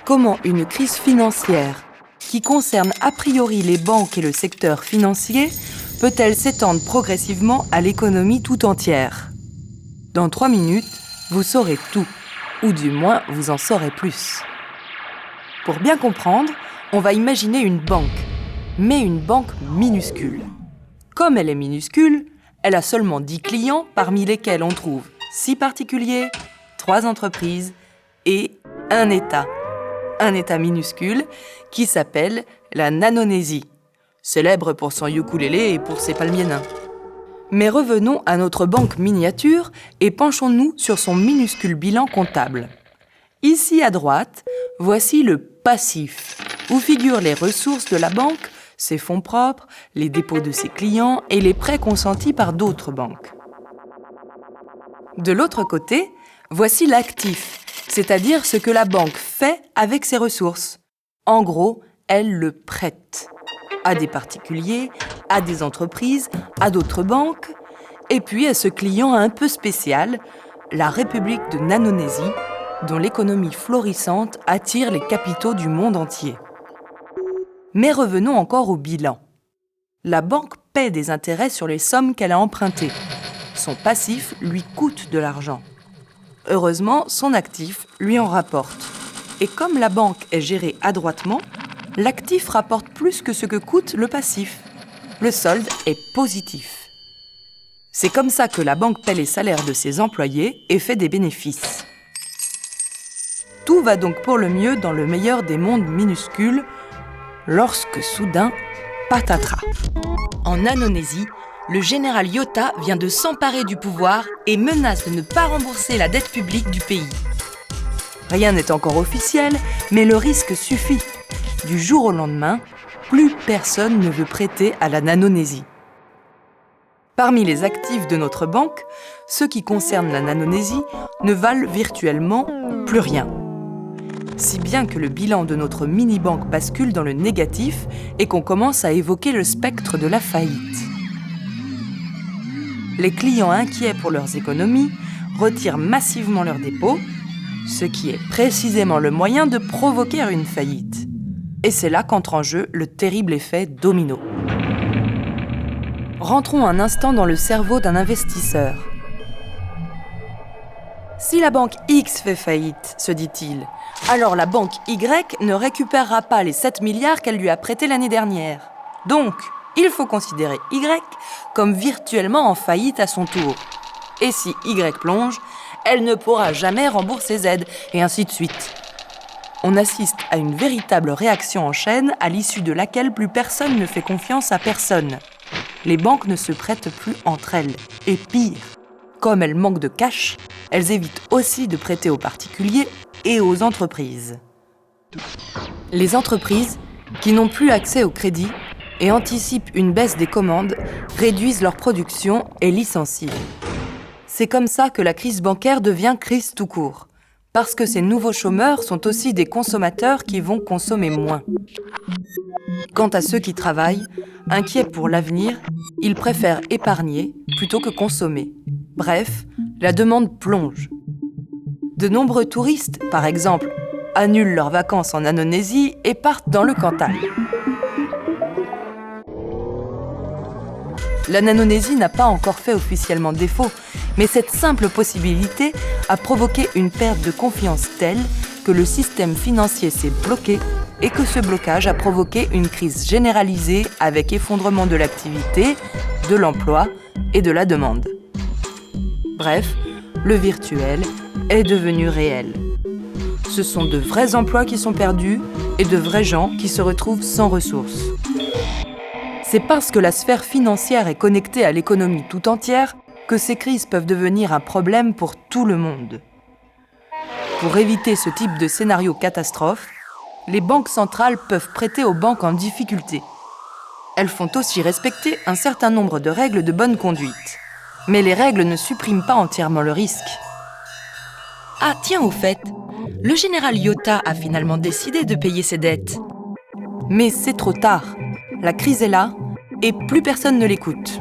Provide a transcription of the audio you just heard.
comment une crise financière, qui concerne a priori les banques et le secteur financier, peut-elle s'étendre progressivement à l'économie tout entière? Dans 3 minutes, vous saurez tout, ou du moins vous en saurez plus. Pour bien comprendre, on va imaginer une banque, mais une banque minuscule. Comme elle est minuscule, elle a seulement 10 clients, parmi lesquels on trouve 6 particuliers, 3 entreprises et un État. Un État minuscule qui s'appelle la Nanonésie, célèbre pour son ukulélé et pour ses palmiers nains. Mais revenons à notre banque miniature et penchons-nous sur son minuscule bilan comptable. Ici à droite, voici le passif, où figurent les ressources de la banque, ses fonds propres, les dépôts de ses clients et les prêts consentis par d'autres banques. De l'autre côté, voici l'actif, c'est-à-dire ce que la banque fait avec ses ressources. En gros, elle le prête à des particuliers, à des entreprises, à d'autres banques, et puis à ce client un peu spécial, la République de Nanonésie, dont l'économie florissante attire les capitaux du monde entier. Mais revenons encore au bilan. La banque paie des intérêts sur les sommes qu'elle a empruntées. Son passif lui coûte de l'argent. Heureusement, son actif lui en rapporte. Et comme la banque est gérée adroitement, l'actif rapporte plus que ce que coûte le passif. Le solde est positif. C'est comme ça que la banque paie les salaires de ses employés et fait des bénéfices. Tout va donc pour le mieux dans le meilleur des mondes minuscules, lorsque soudain, patatras. En Nanonésie, le général Yota vient de s'emparer du pouvoir et menace de ne pas rembourser la dette publique du pays. Rien n'est encore officiel, mais le risque suffit. Du jour au lendemain, plus personne ne veut prêter à la Nanonésie. Parmi les actifs de notre banque, ceux qui concernent la Nanonésie ne valent virtuellement plus rien. Si bien que le bilan de notre mini-banque bascule dans le négatif et qu'on commence à évoquer le spectre de la faillite. Les clients inquiets pour leurs économies retirent massivement leurs dépôts, ce qui est précisément le moyen de provoquer une faillite. Et c'est là qu'entre en jeu le terrible effet domino. Rentrons un instant dans le cerveau d'un investisseur. Si la banque X fait faillite, se dit-il, alors la banque Y ne récupérera pas les 7 milliards qu'elle lui a prêtés l'année dernière. Donc, il faut considérer Y comme virtuellement en faillite à son tour. Et si Y plonge, elle ne pourra jamais rembourser Z, et ainsi de suite. On assiste à une véritable réaction en chaîne à l'issue de laquelle plus personne ne fait confiance à personne. Les banques ne se prêtent plus entre elles. Et pire, comme elles manquent de cash, elles évitent aussi de prêter aux particuliers et aux entreprises. Les entreprises, qui n'ont plus accès au crédit et anticipent une baisse des commandes, réduisent leur production et licencient. C'est comme ça que la crise bancaire devient crise tout court. Parce que ces nouveaux chômeurs sont aussi des consommateurs qui vont consommer moins. Quant à ceux qui travaillent, inquiets pour l'avenir, ils préfèrent épargner plutôt que consommer. Bref, la demande plonge. De nombreux touristes, par exemple, annulent leurs vacances en Nanonésie et partent dans le Cantal. La Nanonésie n'a pas encore fait officiellement défaut, mais cette simple possibilité a provoqué une perte de confiance telle que le système financier s'est bloqué et que ce blocage a provoqué une crise généralisée avec effondrement de l'activité, de l'emploi et de la demande. Bref, le virtuel est devenu réel. Ce sont de vrais emplois qui sont perdus et de vrais gens qui se retrouvent sans ressources. C'est parce que la sphère financière est connectée à l'économie tout entière que ces crises peuvent devenir un problème pour tout le monde. Pour éviter ce type de scénario catastrophe, les banques centrales peuvent prêter aux banques en difficulté. Elles font aussi respecter un certain nombre de règles de bonne conduite. Mais les règles ne suppriment pas entièrement le risque. Ah tiens, au fait, le général Yota a finalement décidé de payer ses dettes. Mais c'est trop tard. La crise est là et plus personne ne l'écoute.